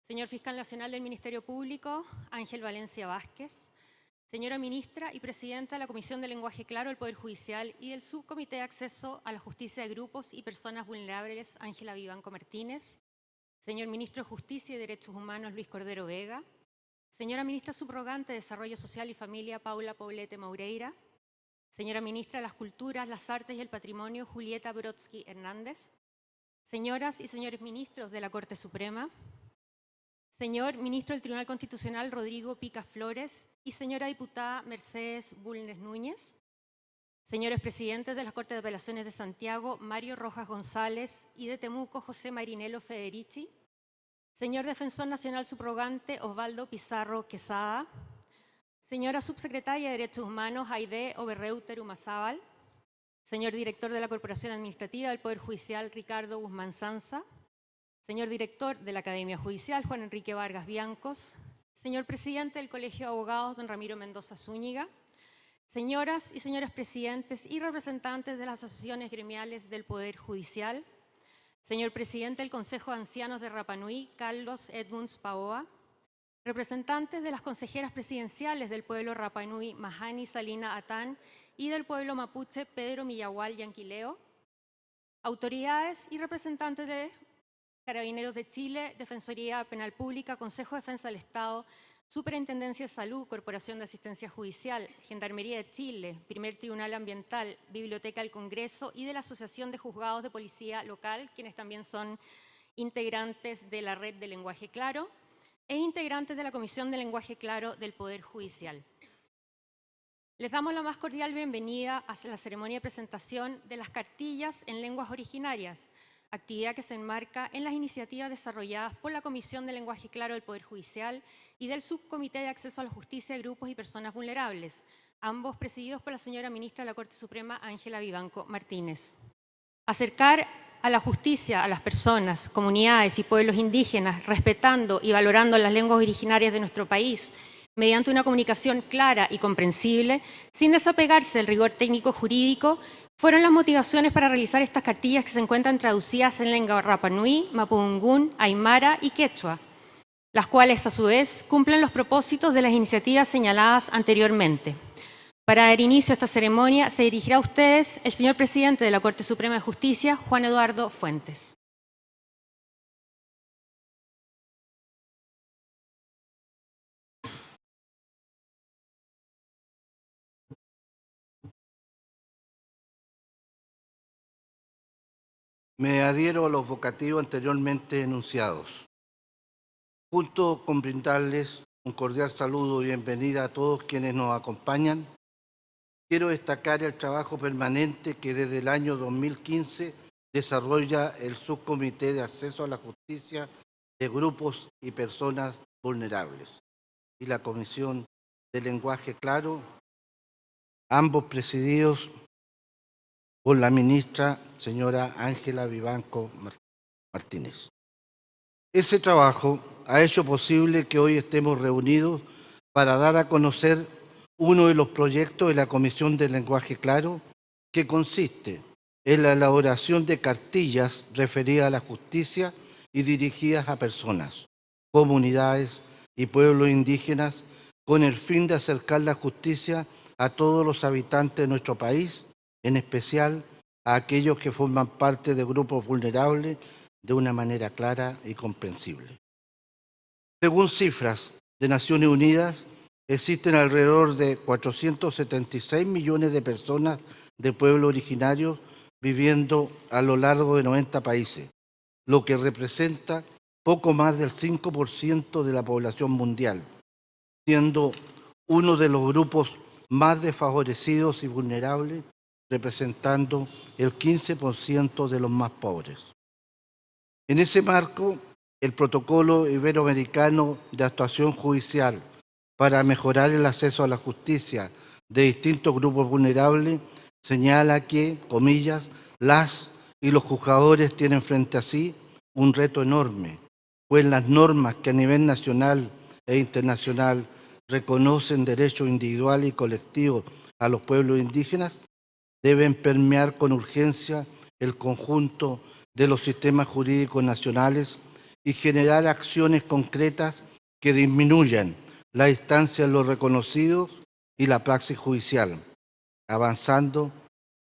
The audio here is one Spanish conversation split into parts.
Señor Fiscal Nacional del Ministerio Público, Ángel Valencia Vázquez, señora Ministra y Presidenta de la Comisión de Lenguaje Claro del Poder Judicial y del Subcomité de Acceso a la Justicia de Grupos y Personas Vulnerables, Ángela Vivanco Martínez, señor Ministro de Justicia y Derechos Humanos, Luis Cordero Vega, señora Ministra Subrogante de Desarrollo Social y Familia, Paula Poblete Moureira, señora Ministra de las Culturas, las Artes y el Patrimonio, Julieta Brodsky Hernández, señoras y señores ministros de la Corte Suprema, señor Ministro del Tribunal Constitucional, Rodrigo Pica Flores, y señora diputada Mercedes Bulnes Núñez, señores presidentes de la Corte de Apelaciones de Santiago, Mario Rojas González, y de Temuco, José Marinelo Federici, señor Defensor Nacional Subrogante, Osvaldo Pizarro Quesada, señora Subsecretaria de Derechos Humanos, Aide Oberreuter Umazábal, señor Director de la Corporación Administrativa del Poder Judicial, Ricardo Guzmán Sanza, señor Director de la Academia Judicial, Juan Enrique Vargas Biancos, señor Presidente del Colegio de Abogados, don Ramiro Mendoza Zúñiga, señoras y señores presidentes y representantes de las asociaciones gremiales del Poder Judicial, señor Presidente del Consejo de Ancianos de Rapa Nui, Carlos Edmunds Paoa, representantes de las consejeras presidenciales del pueblo Rapa Nui, Mahani Salina Atán, y del pueblo mapuche, Pedro Millahual Yanquileo, autoridades y representantes de Carabineros de Chile, Defensoría Penal Pública, Consejo de Defensa del Estado, Superintendencia de Salud, Corporación de Asistencia Judicial, Gendarmería de Chile, Primer Tribunal Ambiental, Biblioteca del Congreso y de la Asociación de Juzgados de Policía Local, quienes también son integrantes de la Red de Lenguaje Claro e integrantes de la Comisión de Lenguaje Claro del Poder Judicial. Les damos la más cordial bienvenida a la ceremonia de presentación de las cartillas en lenguas originarias, actividad que se enmarca en las iniciativas desarrolladas por la Comisión de Lenguaje Claro del Poder Judicial y del Subcomité de Acceso a la Justicia de Grupos y Personas Vulnerables, ambos presididos por la señora Ministra de la Corte Suprema, Ángela Vivanco Martínez. Acercar a la justicia a las personas, comunidades y pueblos indígenas, respetando y valorando las lenguas originarias de nuestro país, mediante una comunicación clara y comprensible, sin desapegarse del rigor técnico jurídico, fueron las motivaciones para realizar estas cartillas que se encuentran traducidas en lengua Rapa Nui, Mapudungún, Aymara y Quechua, las cuales a su vez cumplen los propósitos de las iniciativas señaladas anteriormente. Para dar inicio a esta ceremonia se dirigirá a ustedes el señor Presidente de la Corte Suprema de Justicia, Juan Eduardo Fuentes. Me adhiero a los vocativos anteriormente enunciados, junto con brindarles un cordial saludo y bienvenida a todos quienes nos acompañan. Quiero destacar el trabajo permanente que desde el año 2015 desarrolla el Subcomité de Acceso a la Justicia de Grupos y Personas Vulnerables y la Comisión de Lenguaje Claro, ambos presididos por la ministra señora Ángela Vivanco Martínez. Ese trabajo ha hecho posible que hoy estemos reunidos para dar a conocer uno de los proyectos de la Comisión de Lenguaje Claro, que consiste en la elaboración de cartillas referidas a la justicia y dirigidas a personas, comunidades y pueblos indígenas, con el fin de acercar la justicia a todos los habitantes de nuestro país, en especial a aquellos que forman parte de grupos vulnerables, de una manera clara y comprensible. Según cifras de Naciones Unidas, existen alrededor de 476 millones de personas de pueblos originarios viviendo a lo largo de 90 países, lo que representa poco más del 5% de la población mundial, siendo uno de los grupos más desfavorecidos y vulnerables, representando el 15% de los más pobres. En ese marco, el Protocolo Iberoamericano de Actuación Judicial para mejorar el acceso a la justicia de distintos grupos vulnerables señala que, comillas, las y los juzgadores tienen frente a sí un reto enorme, pues las normas que a nivel nacional e internacional reconocen derechos individuales y colectivos a los pueblos indígenas deben permear con urgencia el conjunto de los sistemas jurídicos nacionales y generar acciones concretas que disminuyan la distancia en los reconocidos y la praxis judicial, avanzando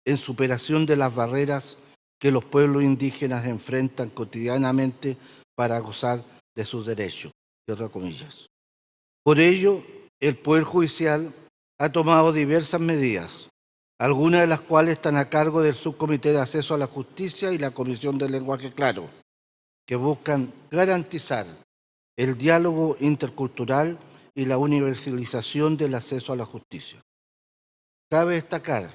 en superación de las barreras que los pueblos indígenas enfrentan cotidianamente para gozar de sus derechos. Cierro comillas. Por ello, el Poder Judicial ha tomado diversas medidas, algunas de las cuales están a cargo del Subcomité de Acceso a la Justicia y la Comisión del Lenguaje Claro, que buscan garantizar el diálogo intercultural y la universalización del acceso a la justicia. Cabe destacar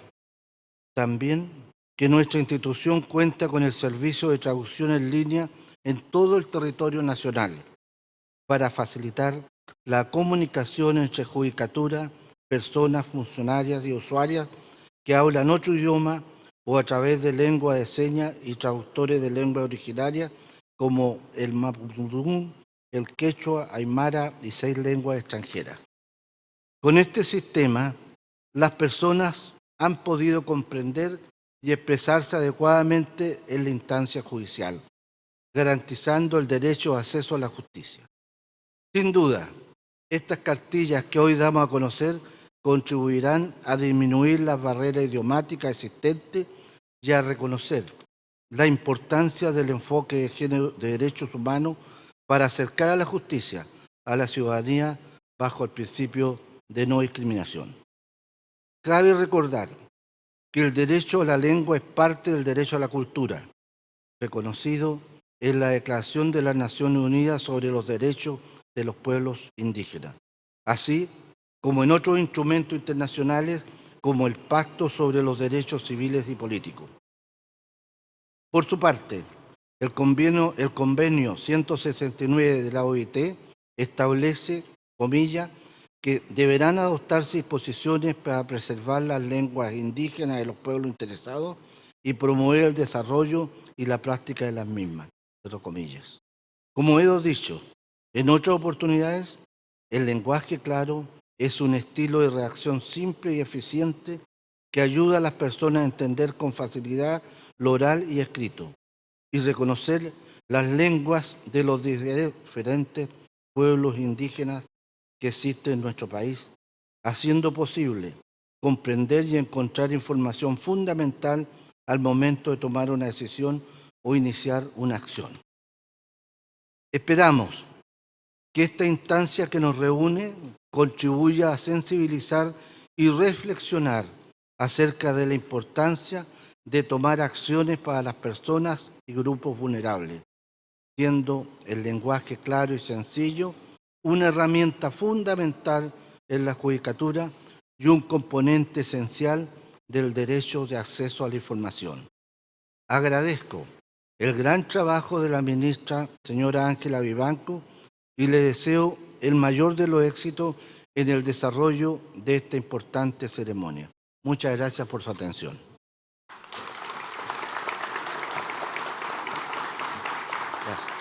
también que nuestra institución cuenta con el servicio de traducción en línea en todo el territorio nacional para facilitar la comunicación entre judicatura, personas funcionarias y usuarias que hablan otro idioma o a través de lengua de señas y traductores de lengua originaria como el mapudungún, el quechua, aymara y 6 lenguas extranjeras. Con este sistema, las personas han podido comprender y expresarse adecuadamente en la instancia judicial, garantizando el derecho a acceso a la justicia. Sin duda, estas cartillas que hoy damos a conocer contribuirán a disminuir las barreras idiomáticas existentes y a reconocer la importancia del enfoque de género de derechos humanos para acercar a la justicia a la ciudadanía bajo el principio de no discriminación. Cabe recordar que el derecho a la lengua es parte del derecho a la cultura, reconocido en la Declaración de las Naciones Unidas sobre los Derechos de los Pueblos Indígenas, así como en otros instrumentos internacionales como el Pacto sobre los Derechos Civiles y Políticos. Por su parte, el convenio 169 de la OIT establece, comillas, que deberán adoptarse disposiciones para preservar las lenguas indígenas de los pueblos interesados y promover el desarrollo y la práctica de las mismas, cierro comillas. Como he dicho en otras oportunidades, el lenguaje claro es un estilo de redacción simple y eficiente que ayuda a las personas a entender con facilidad lo oral y escrito y reconocer las lenguas de los diferentes pueblos indígenas que existen en nuestro país, haciendo posible comprender y encontrar información fundamental al momento de tomar una decisión o iniciar una acción. Esperamos que esta instancia que nos reúne contribuya a sensibilizar y reflexionar acerca de la importancia de tomar acciones para las personas y grupos vulnerables, siendo el lenguaje claro y sencillo una herramienta fundamental en la judicatura y un componente esencial del derecho de acceso a la información. Agradezco el gran trabajo de la ministra, señora Ángela Vivanco, y le deseo el mayor de los éxitos en el desarrollo de esta importante ceremonia. Muchas gracias por su atención. Gracias.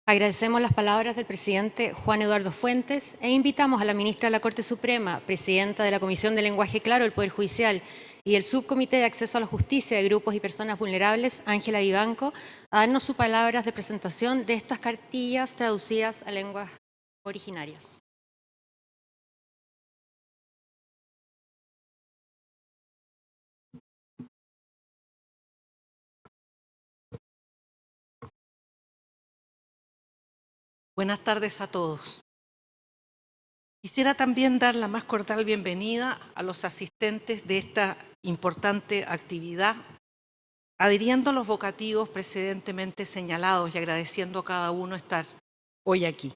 Agradecemos las palabras del presidente Juan Eduardo Fuentes e invitamos a la ministra de la Corte Suprema, presidenta de la Comisión de Lenguaje Claro del Poder Judicial y el Subcomité de Acceso a la Justicia de Grupos y Personas Vulnerables, Ángela Vivanco, a darnos sus palabras de presentación de estas cartillas traducidas a lenguas originarias. Buenas tardes a todos. Quisiera también dar la más cordial bienvenida a los asistentes de esta importante actividad, adhiriendo a los vocativos precedentemente señalados y agradeciendo a cada uno estar hoy aquí.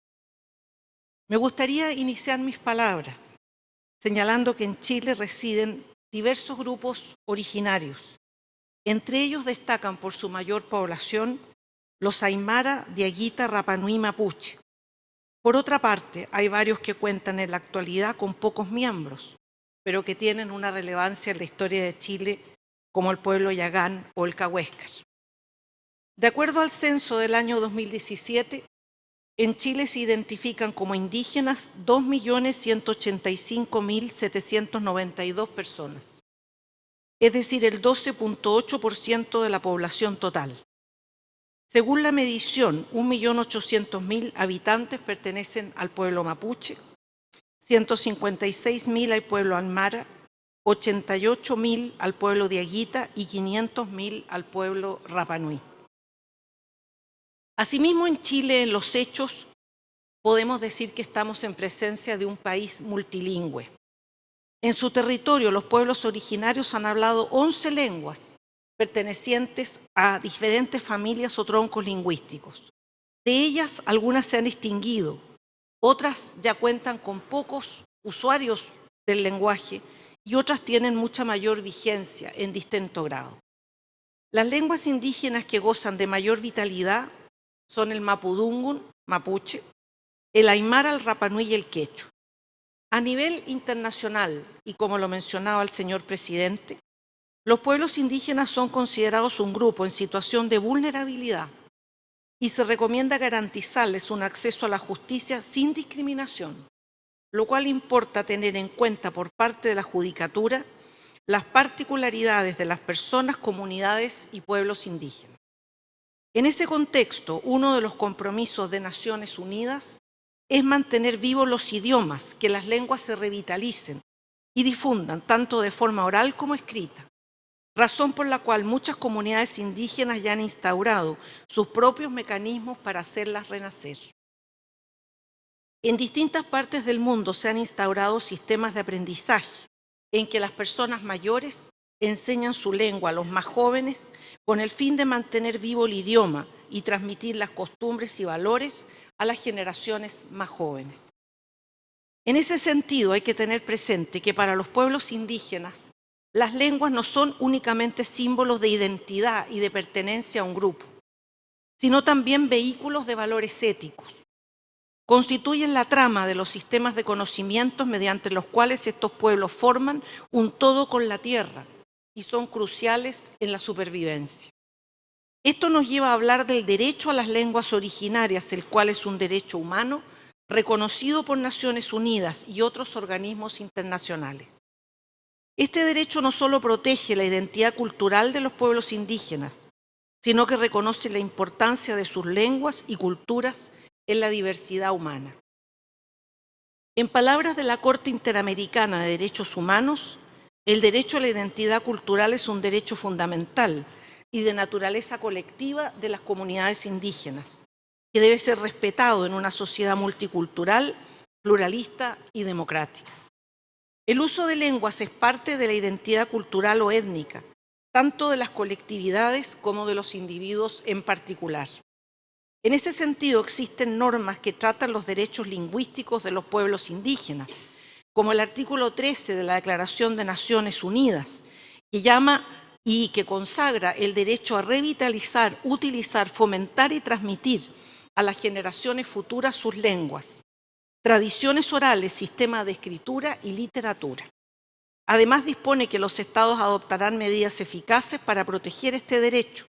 Me gustaría iniciar mis palabras señalando que en Chile residen diversos grupos originarios. Entre ellos destacan por su mayor población los Aymara, Diaguita, Rapanui y Mapuche. Por otra parte, hay varios que cuentan en la actualidad con pocos miembros, pero que tienen una relevancia en la historia de Chile, como el pueblo Yagán o el Cahuéscar. De acuerdo al censo del año 2017, en Chile se identifican como indígenas 2.185.792 personas. es decir, el 12.8% de la población total. Según la medición, 1.800.000 habitantes pertenecen al pueblo mapuche, 156.000 al pueblo aymara, 88.000 al pueblo diaguita y 500.000 al pueblo Rapa Nui. Asimismo, en Chile, en los hechos, podemos decir que estamos en presencia de un país multilingüe. En su territorio, los pueblos originarios han hablado 11 lenguas pertenecientes a diferentes familias o troncos lingüísticos. De ellas, algunas se han extinguido, otras ya cuentan con pocos usuarios del lenguaje y otras tienen mucha mayor vigencia en distinto grado. Las lenguas indígenas que gozan de mayor vitalidad son el mapudungun, mapuche, el aymara, el Rapa Nui y el quechua. A nivel internacional, y como lo mencionaba el señor presidente, los pueblos indígenas son considerados un grupo en situación de vulnerabilidad y se recomienda garantizarles un acceso a la justicia sin discriminación, lo cual importa tener en cuenta por parte de la Judicatura las particularidades de las personas, comunidades y pueblos indígenas. En ese contexto, uno de los compromisos de Naciones Unidas es mantener vivos los idiomas, que las lenguas se revitalicen y difundan tanto de forma oral como escrita, razón por la cual muchas comunidades indígenas ya han instaurado sus propios mecanismos para hacerlas renacer. En distintas partes del mundo se han instaurado sistemas de aprendizaje en que las personas mayores enseñan su lengua a los más jóvenes con el fin de mantener vivo el idioma y transmitir las costumbres y valores a las generaciones más jóvenes. En ese sentido, hay que tener presente que para los pueblos indígenas, las lenguas no son únicamente símbolos de identidad y de pertenencia a un grupo, sino también vehículos de valores éticos. Constituyen la trama de los sistemas de conocimientos mediante los cuales estos pueblos forman un todo con la tierra y son cruciales en la supervivencia. Esto nos lleva a hablar del derecho a las lenguas originarias, el cual es un derecho humano reconocido por Naciones Unidas y otros organismos internacionales. Este derecho no solo protege la identidad cultural de los pueblos indígenas, sino que reconoce la importancia de sus lenguas y culturas en la diversidad humana. En palabras de la Corte Interamericana de Derechos Humanos, el derecho a la identidad cultural es un derecho fundamental y de naturaleza colectiva de las comunidades indígenas, que debe ser respetado en una sociedad multicultural, pluralista y democrática. El uso de lenguas es parte de la identidad cultural o étnica, tanto de las colectividades como de los individuos en particular. En ese sentido, existen normas que tratan los derechos lingüísticos de los pueblos indígenas, como el artículo 13 de la Declaración de Naciones Unidas, que llama y que consagra el derecho a revitalizar, utilizar, fomentar y transmitir a las generaciones futuras sus lenguas, tradiciones orales, sistema de escritura y literatura. Además, dispone que los estados adoptarán medidas eficaces para proteger este derecho,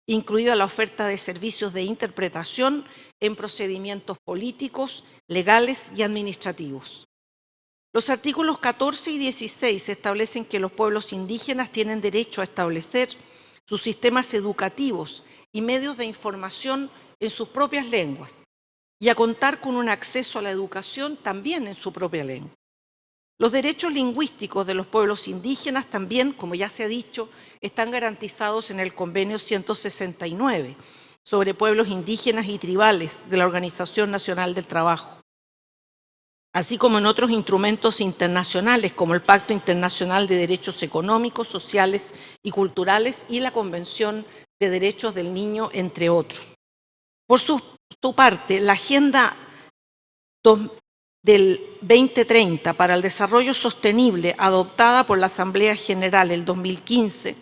incluida la oferta de servicios de interpretación en procedimientos políticos, legales y administrativos. Los artículos 14 y 16 establecen que los pueblos indígenas tienen derecho a establecer sus sistemas educativos y medios de información en sus propias lenguas y a contar con un acceso a la educación también en su propia lengua. Los derechos lingüísticos de los pueblos indígenas también, como ya se ha dicho, están garantizados en el Convenio 169 sobre pueblos indígenas y tribales de la Organización Nacional del Trabajo, así como en otros instrumentos internacionales como el Pacto Internacional de Derechos Económicos, Sociales y Culturales y la Convención de Derechos del Niño, entre otros. Por su parte, la Agenda del 2030 para el Desarrollo Sostenible, adoptada por la Asamblea General el 2015,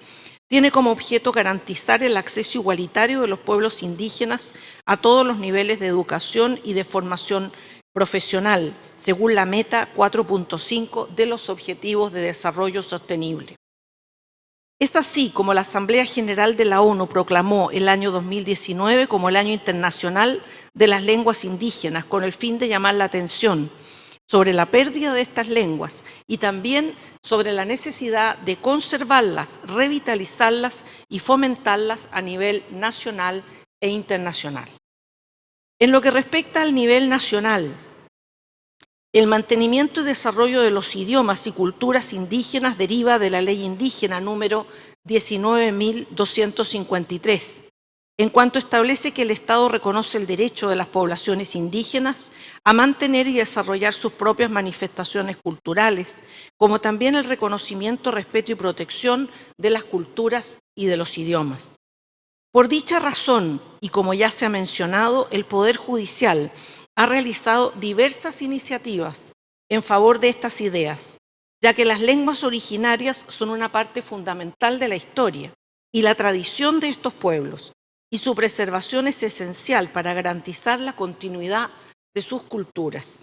tiene como objeto garantizar el acceso igualitario de los pueblos indígenas a todos los niveles de educación y de formación profesional, según la meta 4.5 de los Objetivos de Desarrollo Sostenible. Es así como la Asamblea General de la ONU proclamó el año 2019 como el Año Internacional de las Lenguas Indígenas, con el fin de llamar la atención sobre la pérdida de estas lenguas y también sobre la necesidad de conservarlas, revitalizarlas y fomentarlas a nivel nacional e internacional. En lo que respecta al nivel nacional, el mantenimiento y desarrollo de los idiomas y culturas indígenas deriva de la Ley Indígena número 19.253, en cuanto establece que el Estado reconoce el derecho de las poblaciones indígenas a mantener y desarrollar sus propias manifestaciones culturales, como también el reconocimiento, respeto y protección de las culturas y de los idiomas. Por dicha razón, y como ya se ha mencionado, el Poder Judicial ha realizado diversas iniciativas en favor de estas ideas, ya que las lenguas originarias son una parte fundamental de la historia y la tradición de estos pueblos, y su preservación es esencial para garantizar la continuidad de sus culturas.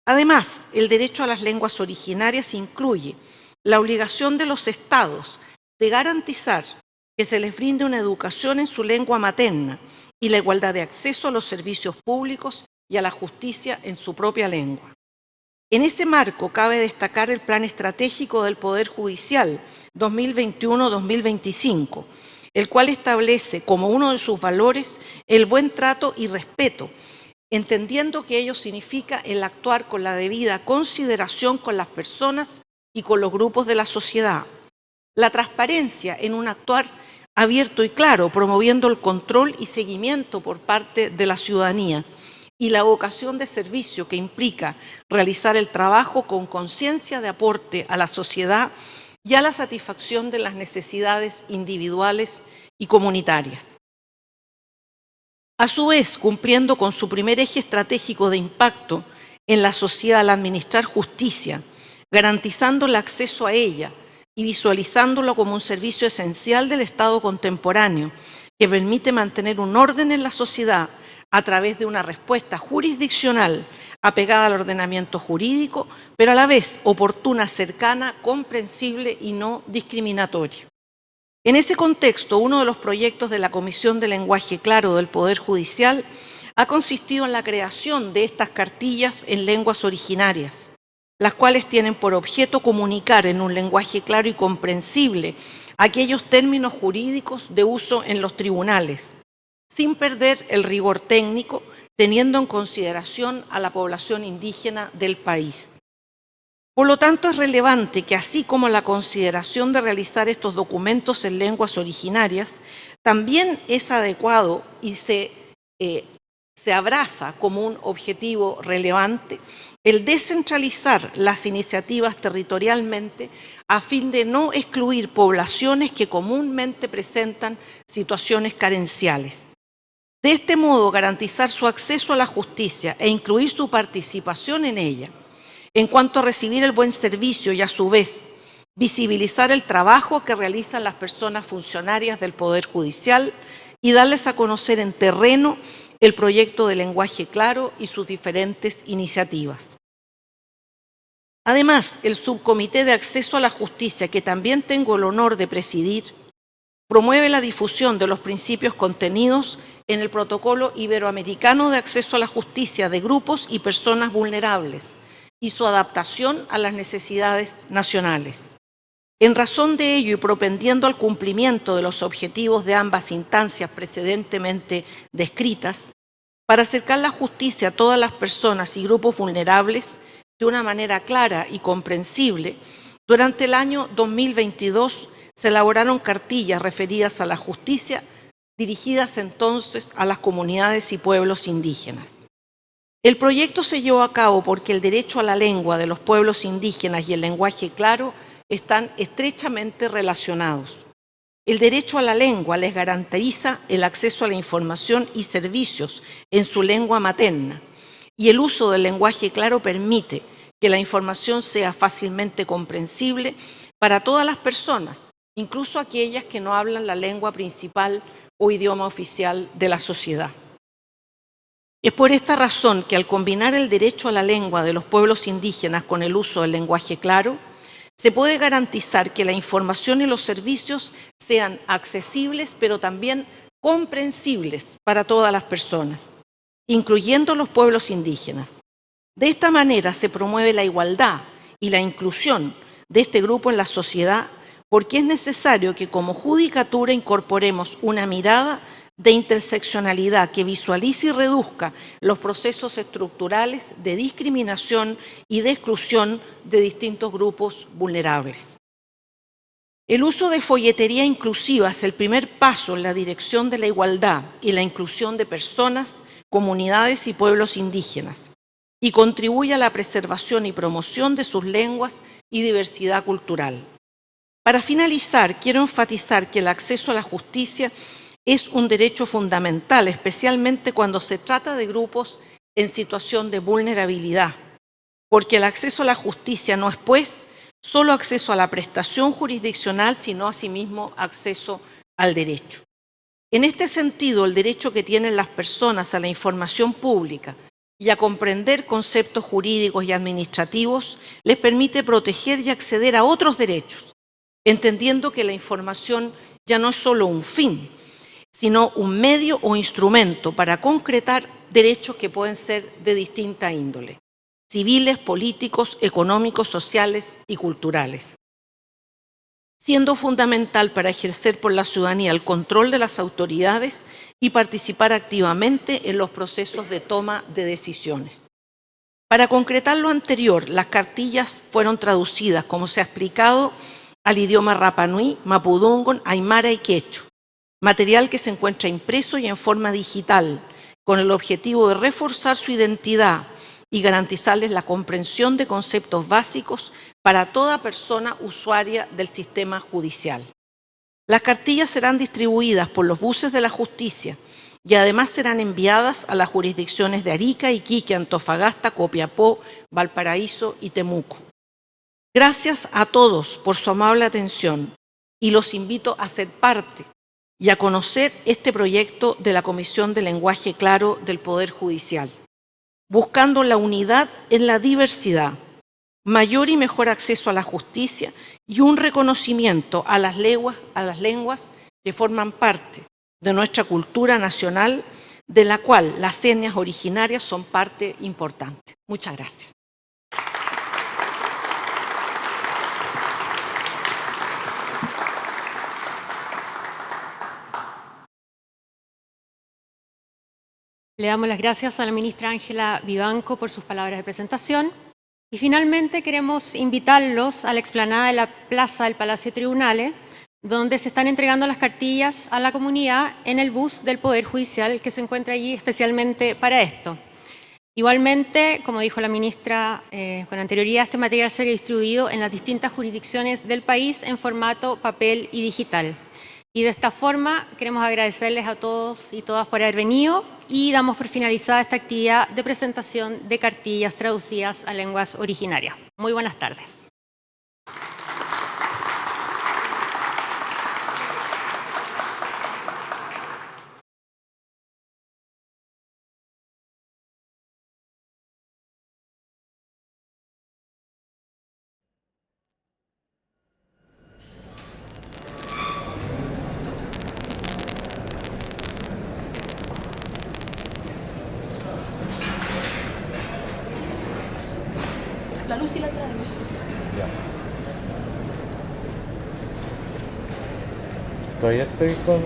Además, el derecho a las lenguas originarias incluye la obligación de los estados de garantizar que se les brinde una educación en su lengua materna y la igualdad de acceso a los servicios públicos y a la justicia en su propia lengua. En ese marco cabe destacar el Plan Estratégico del Poder Judicial 2021-2025, el cual establece como uno de sus valores el buen trato y respeto, entendiendo que ello significa el actuar con la debida consideración con las personas y con los grupos de la sociedad, la transparencia en un actuar abierto y claro, promoviendo el control y seguimiento por parte de la ciudadanía, y la vocación de servicio que implica realizar el trabajo con conciencia de aporte a la sociedad y a la satisfacción de las necesidades individuales y comunitarias. A su vez, cumpliendo con su primer eje estratégico de impacto en la sociedad al administrar justicia, garantizando el acceso a ella y visualizándolo como un servicio esencial del Estado contemporáneo que permite mantener un orden en la sociedad a través de una respuesta jurisdiccional apegada al ordenamiento jurídico, pero a la vez oportuna, cercana, comprensible y no discriminatoria. En ese contexto, uno de los proyectos de la Comisión de Lenguaje Claro del Poder Judicial ha consistido en la creación de estas cartillas en lenguas originarias, las cuales tienen por objeto comunicar en un lenguaje claro y comprensible aquellos términos jurídicos de uso en los tribunales, sin perder el rigor técnico, teniendo en consideración a la población indígena del país. Por lo tanto, es relevante que, así como la consideración de realizar estos documentos en lenguas originarias, también es adecuado y se abraza como un objetivo relevante el descentralizar las iniciativas territorialmente a fin de no excluir poblaciones que comúnmente presentan situaciones carenciales. De este modo, garantizar su acceso a la justicia e incluir su participación en ella, en cuanto a recibir el buen servicio y, a su vez, visibilizar el trabajo que realizan las personas funcionarias del Poder Judicial y darles a conocer en terreno el proyecto de lenguaje claro y sus diferentes iniciativas. Además, el Subcomité de Acceso a la Justicia, que también tengo el honor de presidir, promueve la difusión de los principios contenidos en el Protocolo Iberoamericano de Acceso a la Justicia de grupos y personas vulnerables y su adaptación a las necesidades nacionales. En razón de ello y propendiendo al cumplimiento de los objetivos de ambas instancias precedentemente descritas, para acercar la justicia a todas las personas y grupos vulnerables de una manera clara y comprensible, durante el año 2022 se elaboraron cartillas referidas a la justicia, dirigidas entonces a las comunidades y pueblos indígenas. El proyecto se llevó a cabo porque el derecho a la lengua de los pueblos indígenas y el lenguaje claro están estrechamente relacionados. El derecho a la lengua les garantiza el acceso a la información y servicios en su lengua materna, y el uso del lenguaje claro permite que la información sea fácilmente comprensible para todas las personas, incluso aquellas que no hablan la lengua principal o idioma oficial de la sociedad. Es por esta razón que, al combinar el derecho a la lengua de los pueblos indígenas con el uso del lenguaje claro, se puede garantizar que la información y los servicios sean accesibles, pero también comprensibles para todas las personas, incluyendo los pueblos indígenas. De esta manera se promueve la igualdad y la inclusión de este grupo en la sociedad, porque es necesario que como judicatura incorporemos una mirada de interseccionalidad que visualice y reduzca los procesos estructurales de discriminación y de exclusión de distintos grupos vulnerables. El uso de folletería inclusiva es el primer paso en la dirección de la igualdad y la inclusión de personas, comunidades y pueblos indígenas, y contribuye a la preservación y promoción de sus lenguas y diversidad cultural. Para finalizar, quiero enfatizar que el acceso a la justicia es un derecho fundamental, especialmente cuando se trata de grupos en situación de vulnerabilidad, porque el acceso a la justicia no es, pues, solo acceso a la prestación jurisdiccional, sino asimismo acceso al derecho. En este sentido, el derecho que tienen las personas a la información pública y a comprender conceptos jurídicos y administrativos les permite proteger y acceder a otros derechos, entendiendo que la información ya no es solo un fin, sino un medio o instrumento para concretar derechos que pueden ser de distinta índole: civiles, políticos, económicos, sociales y culturales, siendo fundamental para ejercer por la ciudadanía el control de las autoridades y participar activamente en los procesos de toma de decisiones. Para concretar lo anterior, las cartillas fueron traducidas, como se ha explicado, al idioma Rapa Nui, Mapudungun, Aymara y Quechua, material que se encuentra impreso y en forma digital, con el objetivo de reforzar su identidad y garantizarles la comprensión de conceptos básicos para toda persona usuaria del sistema judicial. Las cartillas serán distribuidas por los buses de la justicia y además serán enviadas a las jurisdicciones de Arica, Iquique, Antofagasta, Copiapó, Valparaíso y Temuco. Gracias a todos por su amable atención y los invito a ser parte y a conocer este proyecto de la Comisión de Lenguaje Claro del Poder Judicial, buscando la unidad en la diversidad, mayor y mejor acceso a la justicia y un reconocimiento a las lenguas que forman parte de nuestra cultura nacional, de la cual las etnias originarias son parte importante. Muchas gracias. Le damos las gracias a la ministra Ángela Vivanco por sus palabras de presentación. Y finalmente queremos invitarlos a la explanada de la Plaza del Palacio de Tribunales, donde se están entregando las cartillas a la comunidad en el bus del Poder Judicial que se encuentra allí especialmente para esto. Igualmente, como dijo la ministra con anterioridad, este material será distribuido en las distintas jurisdicciones del país en formato papel y digital. Y de esta forma queremos agradecerles a todos y todas por haber venido y damos por finalizada esta actividad de presentación de cartillas traducidas a lenguas originarias. Muy buenas tardes. La luz y la trae. Ya. Todavía estoy con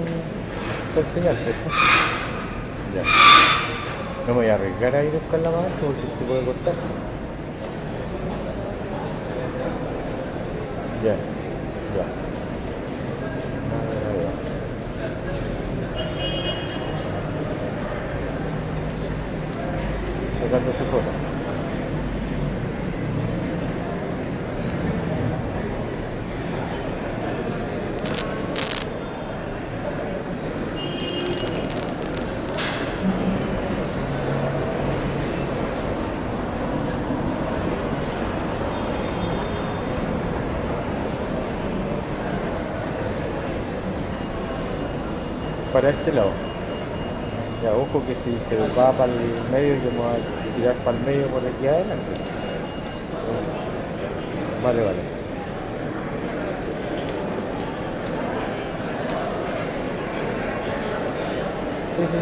señal, ¿cierto? Ya. No me voy a arriesgar a ir a buscar la mano porque se puede cortar. Ya. Ya. Sacándose fotos. Para este lado. Ya, ojo que si se va para el medio, yo me voy a tirar para el medio por aquí adelante. Vale, vale. Sí, sí.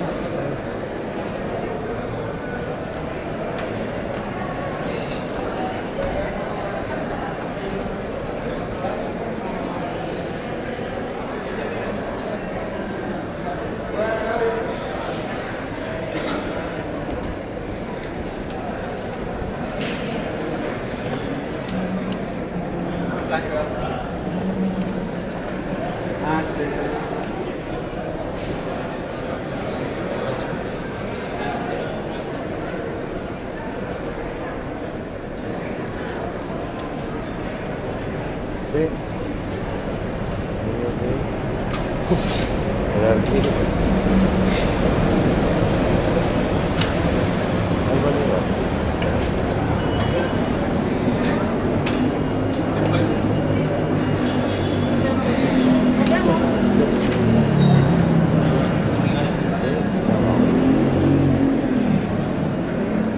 Sí. El arquero. Ahí va a llegar.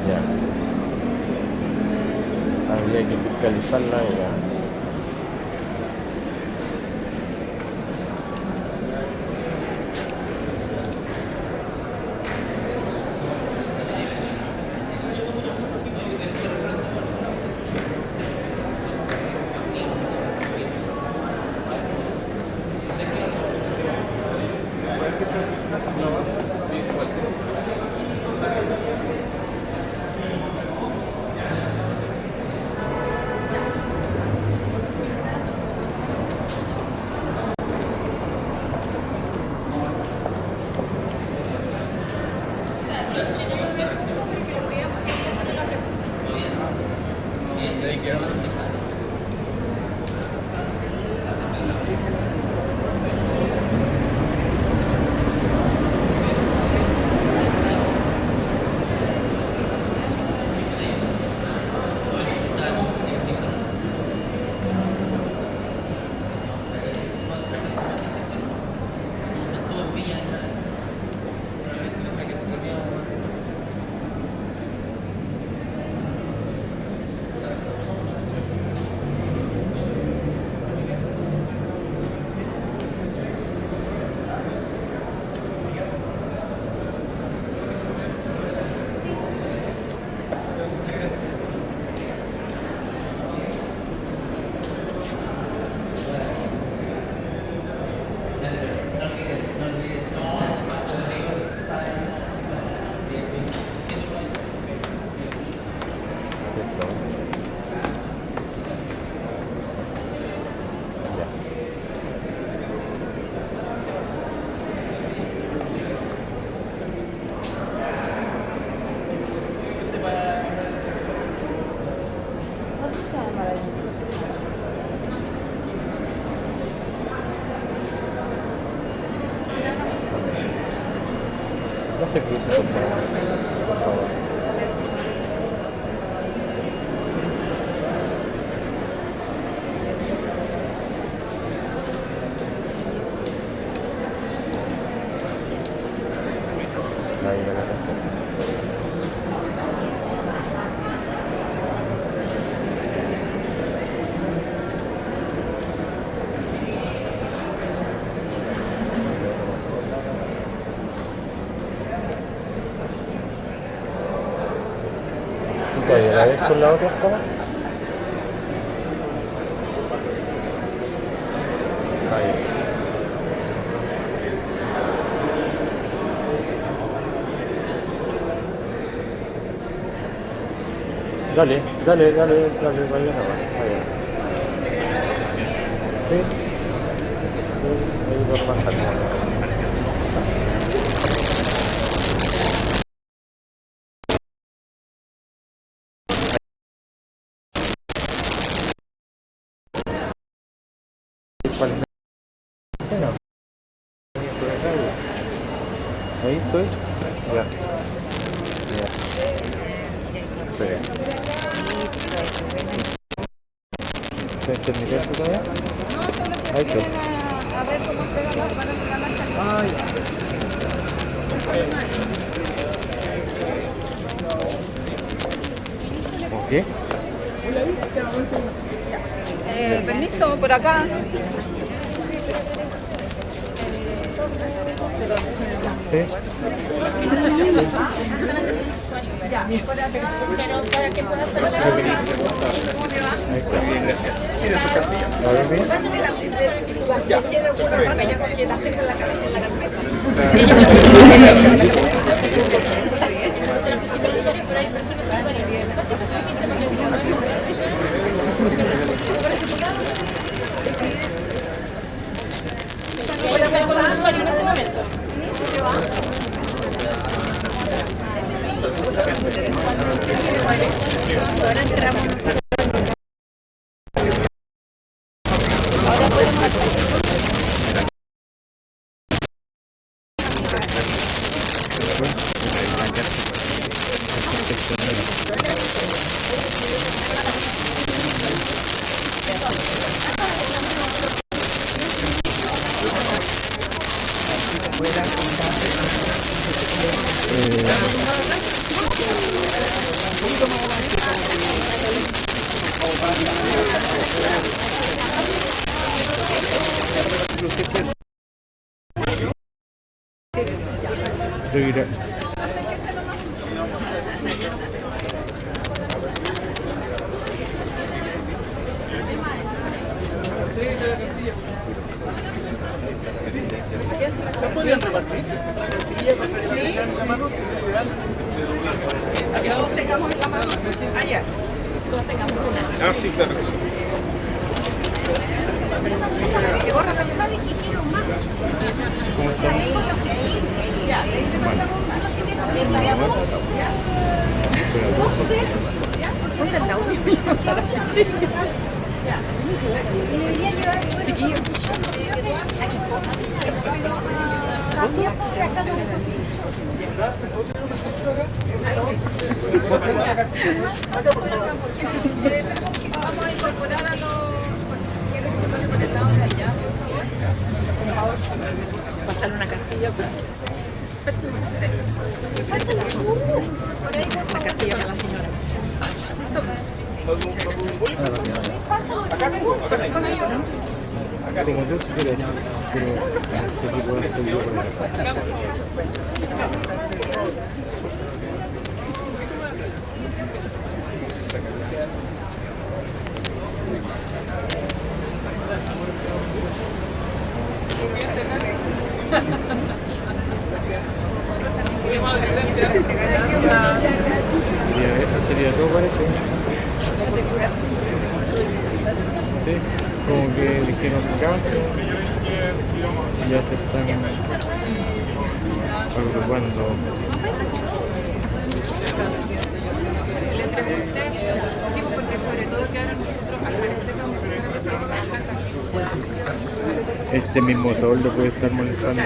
Ya. Habría que fiscalizarla era. No sé qué hizo, por favor. Ahí me la canción. ¿Tú todavía la ves con la otra cama? Ahí. Dale, vaya nomás. Vaya. Sí. Ahí por más calma. No. Ahí estoy. Ya. Ya. Espera. ¿Se terminó esto todavía? Ahí estoy. A ver cómo pega las para mirar las calidades. ¿Qué? Permiso, por acá. Sí. Ya, por acá, pero para que pueda hacer Ahí está. Bien, gracias. ¿Tiene su cartilla? ¿Va bien? si quiere alguna cosa, ya porque las tengo en la carpeta. Pero hay personas que Que todos tengamos en la mano. Allá. Todos tengamos una. Ah, sí, claro que sí. Que borra pensar y que quiero más. Ya, de ahí le pasamos más. Ponte el audio. Y debería llevar chiquillo. Vamos a incorporar a los por el lado de allá. Por favor, pasar una cartilla. La cartilla para la señora. Tengo dos, pero ¿qué tipo de hacer yo por acá? Sería todo parece. Sí, como que le dijeron caso y ya se están agrupando. Sí, porque sobre todo que ahora nosotros al parecer vamos a empezar a trabajar la Este mismo toldo puede estar molestando.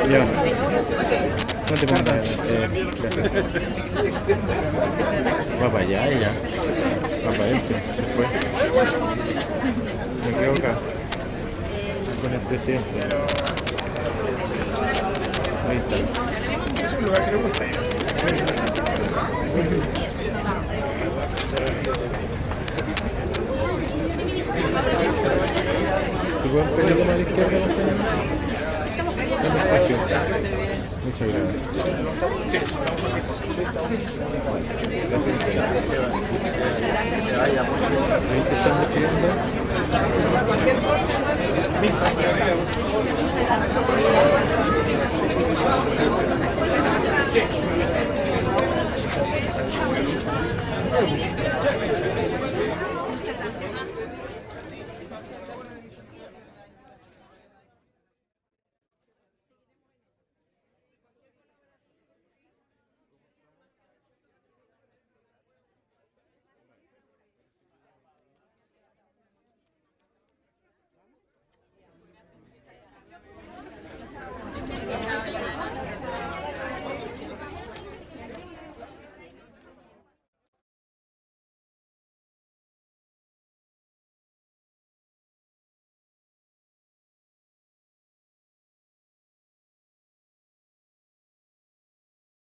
Ya. No te pongas gracias. Va para allá y ya. Va para adentro. Después. Me quedo acá. Con el presidente. Ahí está. Es un lugar que le gusta. ¿Te puedo pedir como a la izquierda? Un espacio. Muchas gracias. Sí. Ahí se están recibiendo.